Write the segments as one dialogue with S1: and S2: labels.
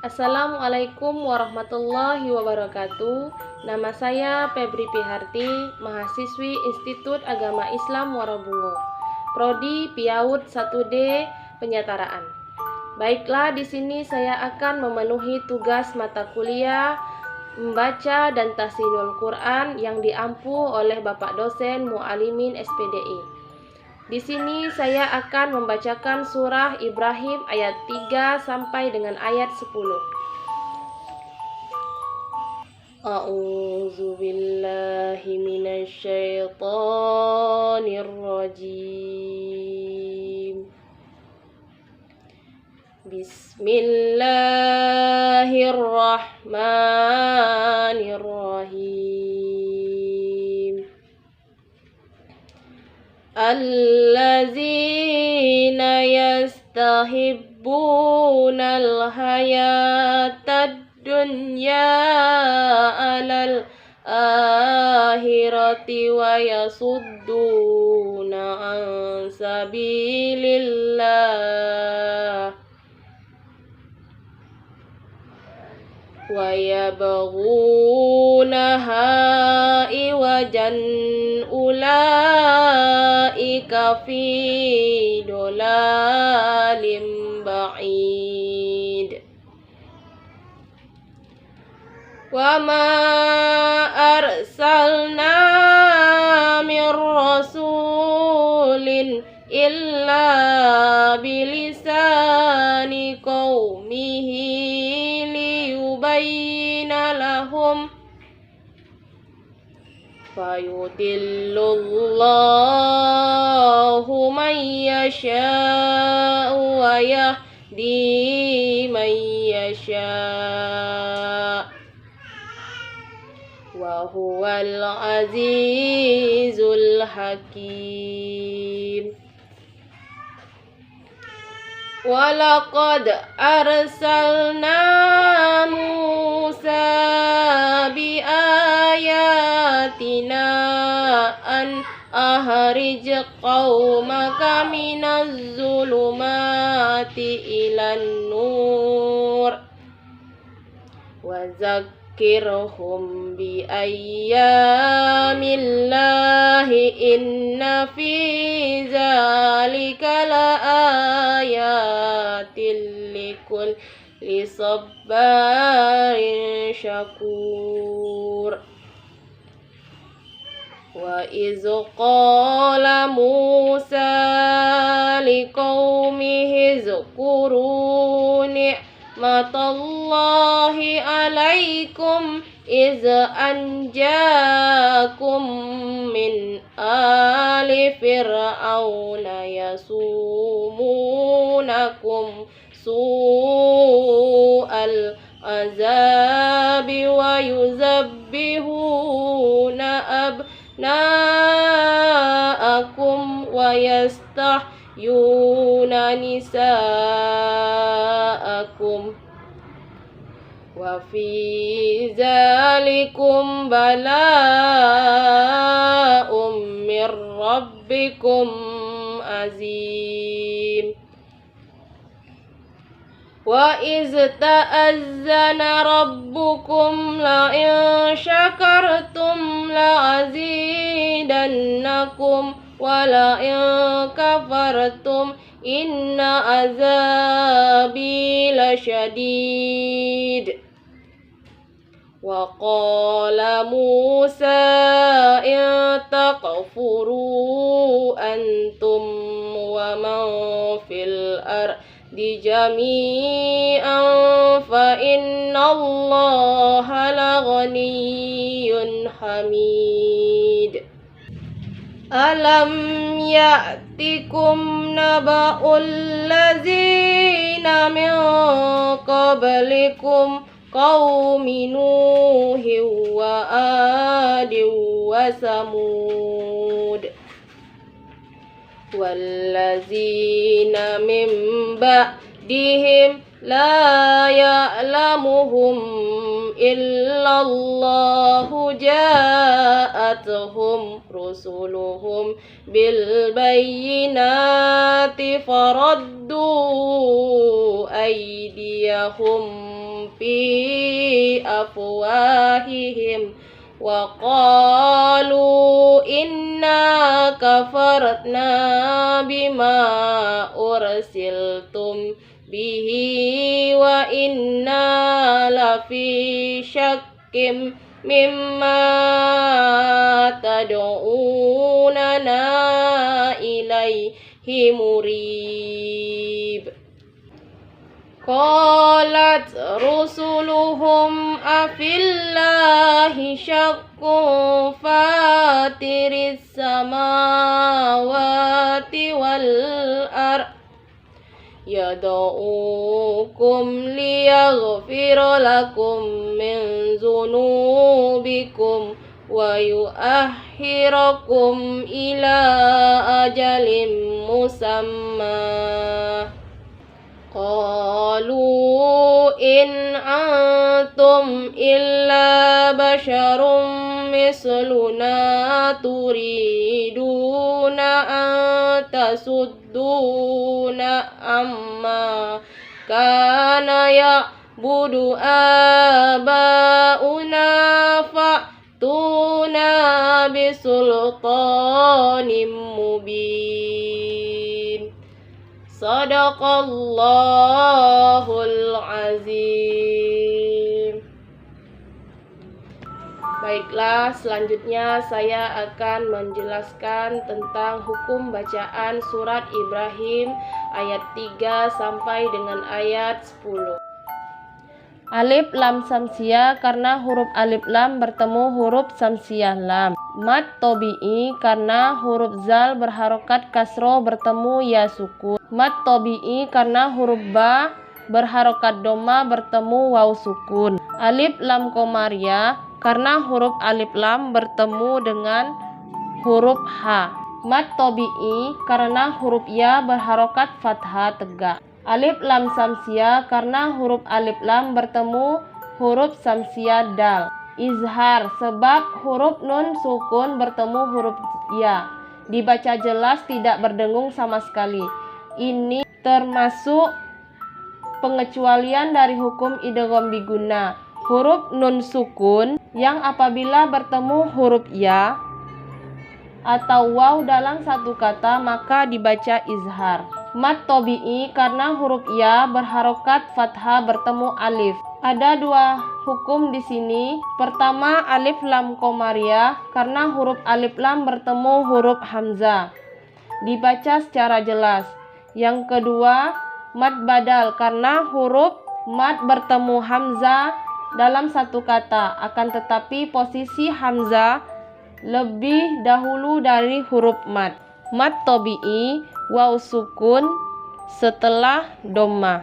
S1: Assalamualaikum warahmatullahi wabarakatuh. Nama saya Febri Piharti, mahasiswi Institut Agama Islam Muarabungo, Prodi Piaud 1D Penyetaraan. Baiklah, di sini saya akan memenuhi tugas mata kuliah membaca dan tahsinul Quran yang diampu oleh Bapak dosen Mualimin SPDI. Di sini saya akan membacakan surah Ibrahim ayat 3 sampai dengan ayat 10. A'udzu billahi minasyaitonir rajim. Bismillahirrahmanirrahim. Allazina yastahibbunal hayatad dunya alal akhirati wa yasudduna an sabilillah wa yabghunaha iwajan ulaika fi dolalim ba'id. Wa ma arsalna min rasulin illa bilisani qaumihi liyubayyina lahum fayudillullahu man yasha'u wa yahdi man yasha' wa huwal azizul hakim. Walaqad arsalna Musa bi ayatina an ahrij qaumaka minaz zulumati ilan nur wa zakkirhum bi ayyamillahi inna fi zalika la ayatil likulli sabbarin syakur. Wa iz qala Musa liqaumihi zkuru ni'matallahi alaikum iz anjakum min ali fir'auna yasumunakum su'al azabi wa yuzabbihuna abna'akum wa yastahyuna nisa'akum wa fi zalikum bala'um mir rabbikum azim. Wa iz ta'azzana rabbukum la in syakartum la azidannakum wa la in kafartum inna azabi lasyadid. Wa qala Musa in takfuru antum wa man fil ardi jami'an fa innallaha laghaniyyun hamid. Alam ya'tikum naba'ul ladzina min qablikum qaumi Nuhin wa Adin wa Samud wallazina min ba'dihim la ya'lamuhum illallahu ja'atuhum rusuluhum bil bayyinati faraddu aydiyahum fi afwahihim wa qalu inna kafarna bima ursiltum bihi wa inna lafi syakkim mimma tad'unana ilaihi murib. Qalat rusuluhum afillahi syakkun fatiris samawati wal ard yad'ukum liyaghfira lakum min zunubikum wa yu'akhirakum ila ajalin musamma. Qalu in antum illa basyarum misluna turiduna an tasudduna amma kana ya'budu abauna fa'tuna bisultanim mubin. Sadaqallahul azim. Baiklah, selanjutnya saya akan menjelaskan tentang hukum bacaan surat Ibrahim ayat 3 sampai dengan ayat 10. Alif lam samsiah karena huruf alif lam bertemu huruf samsiah lam. Mad tobi'i karena huruf zal berharokat kasro bertemu ya sukun. Mad tobi'i karena huruf ba berharokat doma bertemu waw sukun. Alif lam komariah karena huruf alif lam bertemu dengan huruf ha. Mad tobi'i karena huruf ya berharokat fathah tegak. Alif lam samsiah karena huruf alif lam bertemu huruf samsiah dal. Izhar sebab huruf nun sukun bertemu huruf ya. Dibaca jelas tidak berdengung sama sekali. Ini termasuk pengecualian dari hukum idgham biguna. Huruf nun sukun yang apabila bertemu huruf ya atau waw dalam satu kata maka dibaca izhar. Mad tobi'i karena huruf ya berharokat fathah bertemu alif. Ada dua hukum di sini. Pertama, alif lam komariah karena huruf alif lam bertemu huruf hamzah. Dibaca secara jelas. Yang kedua, mad badal karena huruf mad bertemu hamzah dalam satu kata. Akan tetapi posisi hamzah lebih dahulu dari huruf mad. Mad tobi'i waw sukun setelah doma.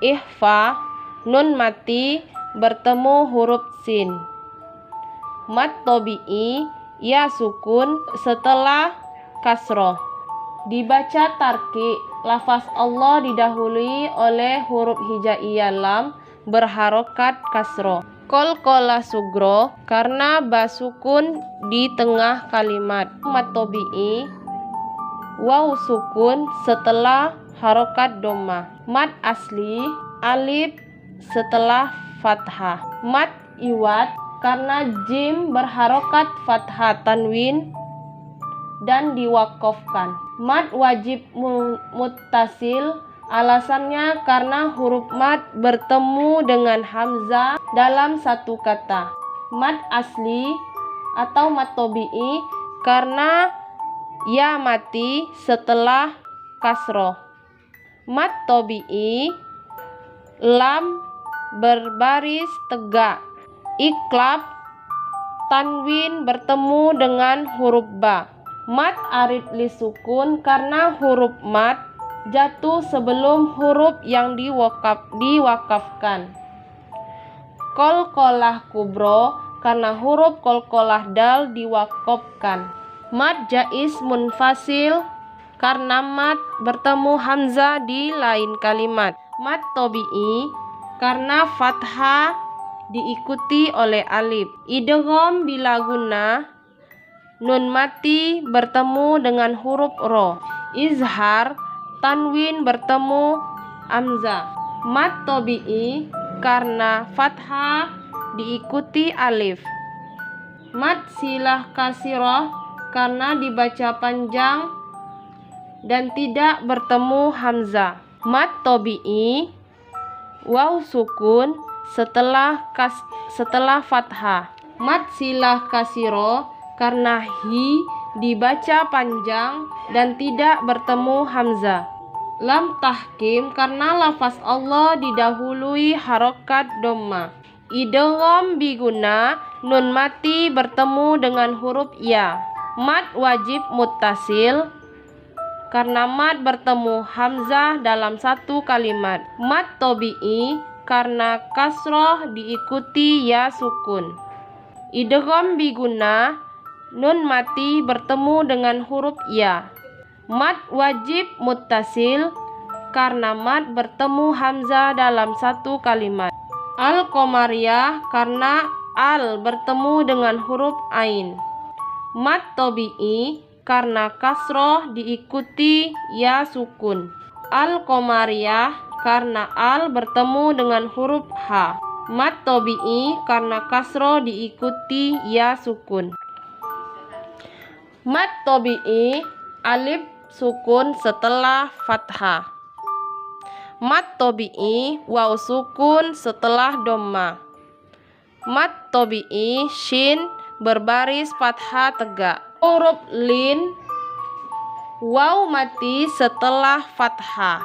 S1: Ikhfa nun mati bertemu huruf sin. Mad tobi'i ya sukun setelah kasroh. Dibaca tarki, lafaz Allah didahului oleh huruf hijaiyah lam berharokat kasroh. Qalqalah sugro karena ba sukun di tengah kalimat. Mad tobi'i waw sukun setelah harokat doma. Mad asli alif setelah fathah. Mad iwad karena jim berharokat fathah tanwin dan diwakofkan. Mad wajib muttasil alasannya karena huruf mad bertemu dengan hamzah dalam satu kata. Mad asli atau mad tobi'i karena ya mati setelah kasroh. Mad tobi'i lam berbaris tegak. Iklab tanwin bertemu dengan huruf ba. Mad arid li sukun karena huruf mad jatuh sebelum huruf yang diwakafkan. Qalqalah kubro karena huruf qalqalah dal diwakafkan. Mad jaiz munfasil karena mad bertemu hamzah di lain kalimat. Mad tobi'i karena fathah diikuti oleh alif. Idgham bila guna nun mati bertemu dengan huruf ro. Izhar tanwin bertemu hamzah. Mad tobi'i karena fathah diikuti alif. Mad silah kasirah karena dibaca panjang dan tidak bertemu hamzah. Mad tobi'i waw sukun setelah fathah. Mad silah kasiro karena hi dibaca panjang dan tidak bertemu hamzah. Lam tahkim karena lafaz Allah didahului harokat dhamma. Idgham biguna nun mati bertemu dengan huruf ya. Mad wajib muttasil karena mad bertemu hamzah dalam satu kalimat. Mad tobi'i karena kasroh diikuti ya sukun. Idgham biguna nun mati bertemu dengan huruf ya. Mad wajib muttasil karena mad bertemu hamzah dalam satu kalimat. Al-Qamariyah karena al bertemu dengan huruf ain. Mad tobi'i karena kasroh diikuti ya sukun. Al-Qamariyah karena al bertemu dengan huruf ha. Mad tobi'i karena kasroh diikuti ya sukun. Mad tobi'i alif sukun setelah fathah. Mad tobi'i waw sukun setelah dhamma. Mad tobi'i shin berbaris fathah tegak. Huruf lin waw mati setelah fathah.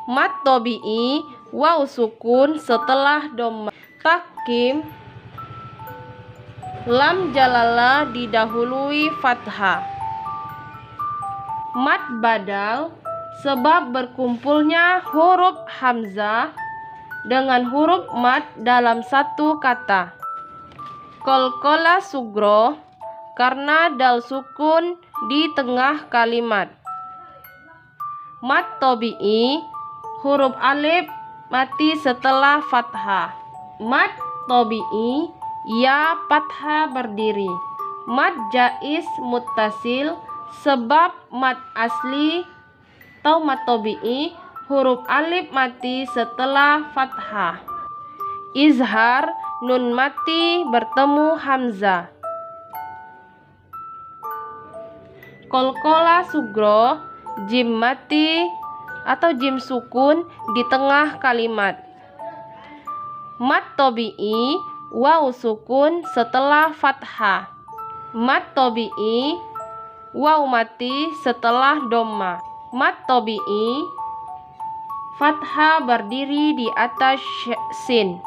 S1: Mad tobi'i waw sukun setelah dhamma. Takim lam jalalah didahului fathah. Mad badal sebab berkumpulnya huruf hamzah dengan huruf mad dalam satu kata. Qalqalah sugro karena dal sukun di tengah kalimat. Mad tobi'i huruf alif mati setelah fathah. Mad tobi'i ya fathah berdiri. Mad jaiz muttasil sebab mad asli atau mad tobi'i huruf alif mati setelah fathah. Izhar nun mati bertemu hamzah. Qalqalah sugro jim mati atau jim sukun di tengah kalimat. Mad tobi'i waw sukun setelah fathah. Mad tobi'i waw mati setelah dhamma. Mad tobi'i fathah berdiri di atas sin.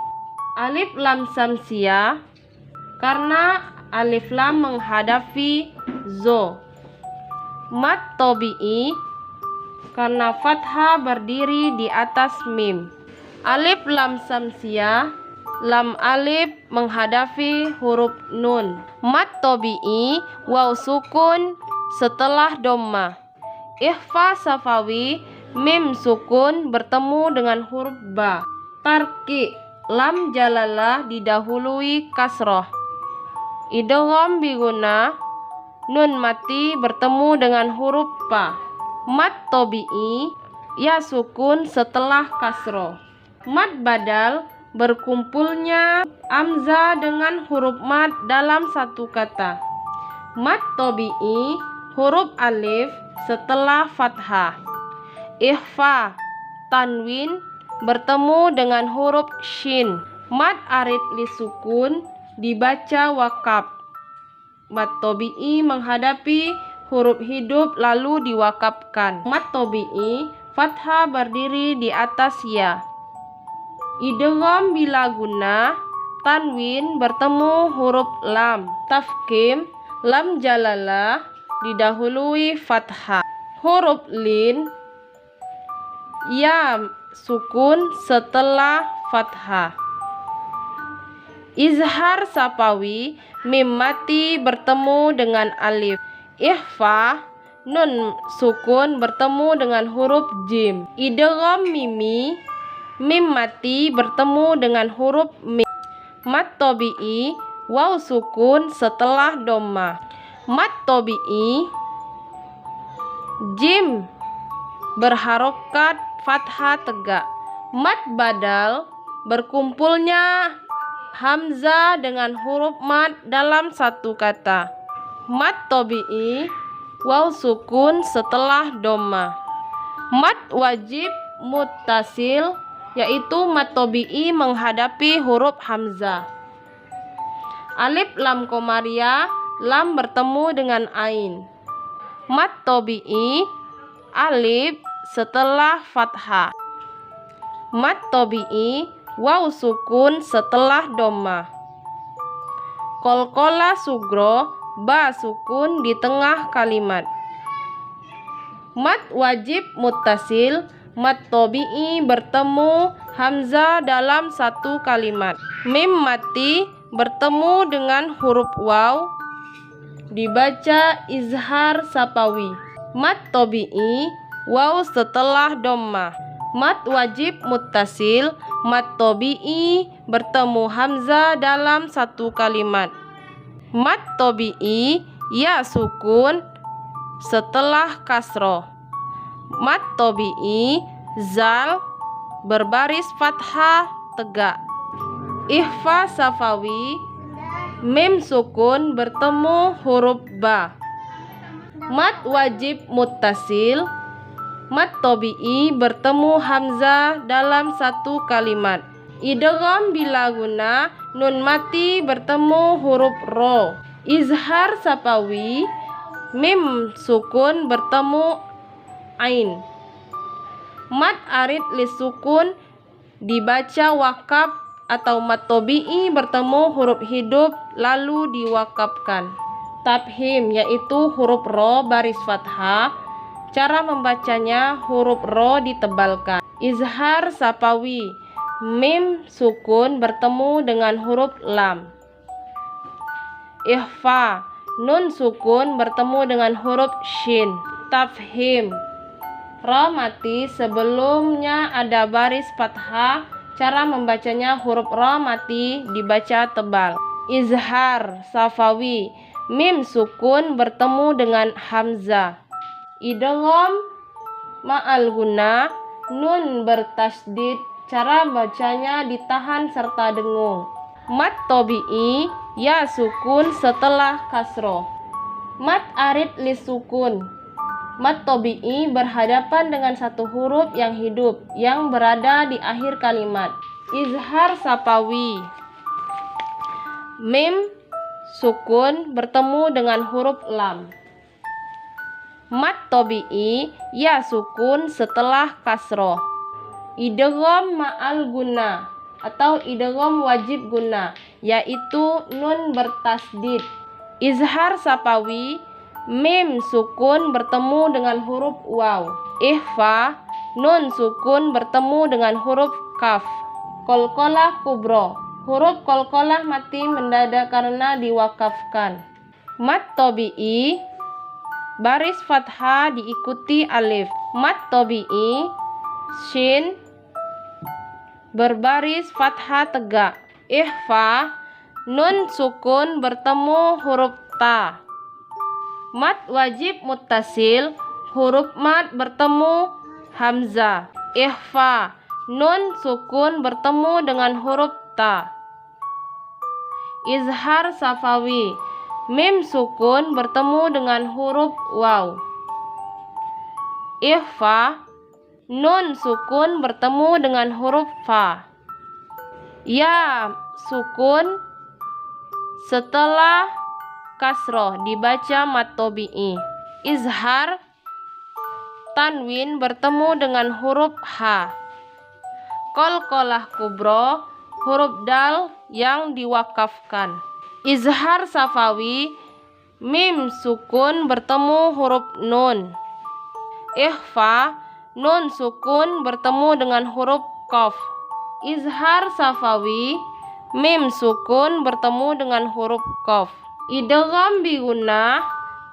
S1: Alif lam samsiyah karena alif lam menghadapi zo. Mad tobi'i karena fathah berdiri di atas mim. Alif lam samsiyah lam alif menghadapi huruf nun. Mad tobi'i waw sukun setelah dhamma. Ikhfa safawi mim sukun bertemu dengan huruf ba. Tarki lam jalalah didahului kasroh. Idgham biguna nun mati bertemu dengan huruf pa. Mad tobi'i ya sukun setelah kasroh. Mad badal berkumpulnya hamzah dengan huruf mad dalam satu kata. Mad tobi'i huruf alif setelah fathah. Ikhfa tanwin bertemu dengan huruf shin. Mad arid li sukun dibaca wakaf. Mad tobi'i menghadapi huruf hidup lalu diwakafkan. Mad tobi'i fathah berdiri di atas ya. Idgham bila guna tanwin bertemu huruf lam. Tafkim lam jalalah didahului fathah. Huruf lin ya sukun setelah fathah. Izhar sapawi mim mati bertemu dengan alif. Ikhfa nun sukun bertemu dengan huruf jim. Idgham mimi mim mati bertemu dengan huruf mim. Mad tobi'i waw sukun setelah dhamma. Mad tobi'i jim berharokat fathah tegak. Mad badal, berkumpulnya hamzah dengan huruf mad dalam satu kata. Mad tabi'i, waw sukun setelah dhamma. Mad wajib muttasil, yaitu mad tabi'i menghadapi huruf hamzah. Alif lam komariah, lam bertemu dengan ain. Mad tabi'i, alif setelah fathah. Mad tabi'i, waw sukun setelah dhamma. Qalqalah sugro, ba sukun di tengah kalimat. Mad wajib muttasil, mad tabi'i bertemu hamzah dalam satu kalimat. Mim mati bertemu dengan huruf waw, dibaca izhar sapawi. Mad tabi'i, waw setelah dhamma. Mad wajib muttasil, mad tabi'i bertemu hamzah dalam satu kalimat. Mad tabi'i, ya sukun setelah kasroh. Mad tabi'i, zal berbaris fathah tegak. Ikhfa safawi, mim sukun bertemu huruf ba. Mad wajib muttasil, mad tabi'i bertemu hamzah dalam satu kalimat. Idgham bila guna, nun mati bertemu huruf ro. Izhar sapawi, mim sukun bertemu ain. Mad arid lisukun, dibaca wakaf atau mad tabi'i bertemu huruf hidup lalu diwakafkan. Tabhim, yaitu huruf ro baris fathah. Cara membacanya, huruf ro ditebalkan. Izhar sapawi, mim sukun bertemu dengan huruf lam. Ikhfa, nun sukun bertemu dengan huruf shin. Tafhim, ro mati sebelumnya ada baris fathah. Cara membacanya, huruf ro mati dibaca tebal. Izhar safawi, mim sukun bertemu dengan hamzah. Idgham ma'al guna, nun bertasdid. Cara bacanya ditahan serta dengung. Mad tabi'i, ya sukun setelah kasroh. Mad arid lisukun, mad tabi'i berhadapan dengan satu huruf yang hidup yang berada di akhir kalimat. Izhar sapawi, mim sukun bertemu dengan huruf lam. Mad tabi'i, ya sukun setelah kasroh. Idgham ma'al guna atau idgham wajib guna, yaitu nun bertasdid. Izhar sapawi, mim sukun bertemu dengan huruf waw. Ikhfa, nun sukun bertemu dengan huruf kaf. Qalqalah kubro, huruf qalqalah mati mendadak karena diwakafkan. Mad tabi'i, baris fathah diikuti alif. Mad tabi'i, shin berbaris fathah tegak. Ikhfa, nun sukun bertemu huruf ta. Mad wajib muttasil, huruf mad bertemu hamzah. Ikhfa, nun sukun bertemu dengan huruf ta. Izhar safawi, mim sukun bertemu dengan huruf waw. Ikhfa, nun sukun bertemu dengan huruf fa. Ya sukun setelah kasroh dibaca mad tabi'i. Izhar tanwin bertemu dengan huruf ha. Qalqalah kubro, huruf dal yang diwakafkan. Izhar safawi, mim sukun bertemu huruf nun. Ikhfa, nun sukun bertemu dengan huruf qaf. Izhar safawi, mim sukun bertemu dengan huruf qaf. Idgham biguna,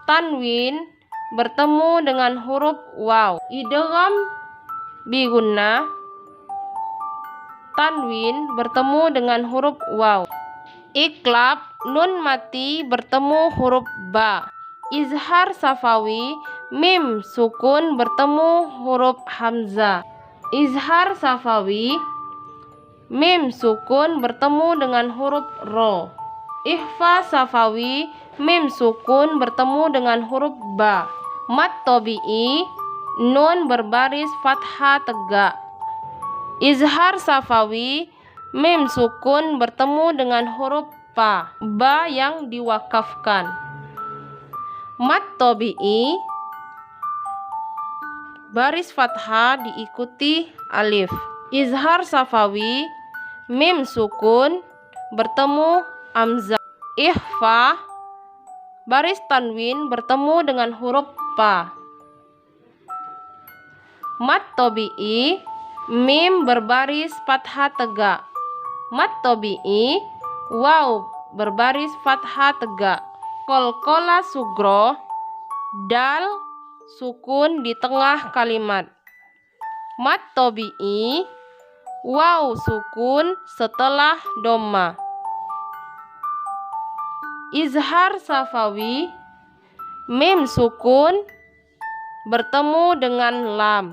S1: tanwin bertemu dengan huruf waw. Idgham biguna, tanwin bertemu dengan huruf waw. Iklab, nun mati bertemu huruf ba. Izhar safawi, mim sukun bertemu huruf hamzah. Izhar safawi, mim sukun bertemu dengan huruf ro. Ikhfa safawi, mim sukun bertemu dengan huruf ba. Mad tabi'i, nun berbaris fathah tegak. Izhar safawi, mim sukun bertemu dengan huruf pa, ba yang diwakafkan. Mad tabi'i, baris fathah diikuti alif. Izhar safawi, mim sukun bertemu hamzah. Ikhfa, baris tanwin bertemu dengan huruf pa. Mad tabi'i, mim berbaris fathah tegak. Mad tabi'i, waw berbaris fathah tegak. Qalqalah sugro, dal sukun di tengah kalimat. Mad tabi'i, waw sukun setelah dhamma. Izhar safawi, mim sukun bertemu dengan lam.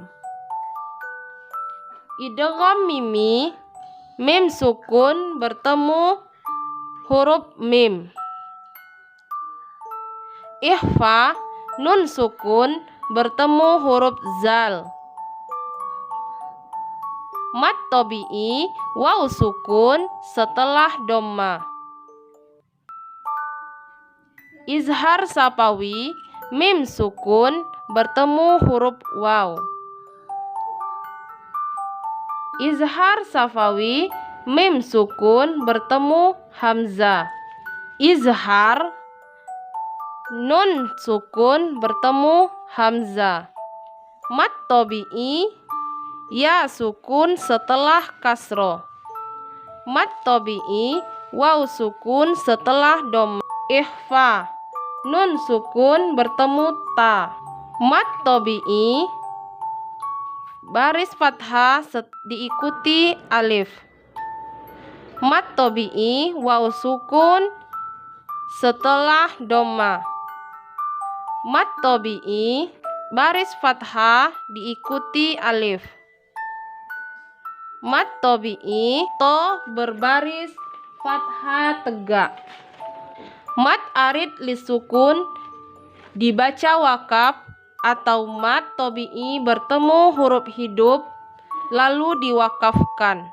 S1: Idgham mimi, mim sukun bertemu huruf mim. Ikhfa, nun sukun bertemu huruf zal. Mad tabi'i, waw sukun setelah dhamma. Izhar safawi, mim sukun bertemu huruf waw. Izhar safawi, mim sukun bertemu hamzah. Izhar, nun sukun bertemu hamzah. Mad tabi'i, ya sukun setelah kasroh. Mad tabi'i, waw sukun setelah dhamma. Ikhfa, nun sukun bertemu ta. Mad tabi'i, baris fathah diikuti alif. Mad tabi'i, waw sukun setelah dhamma. Mad tabi'i, baris fathah diikuti alif. Mad tabi'i, to berbaris fathah tegak. Mad arid lisukun dibaca wakaf atau mad tabi'i bertemu huruf hidup lalu diwakafkan.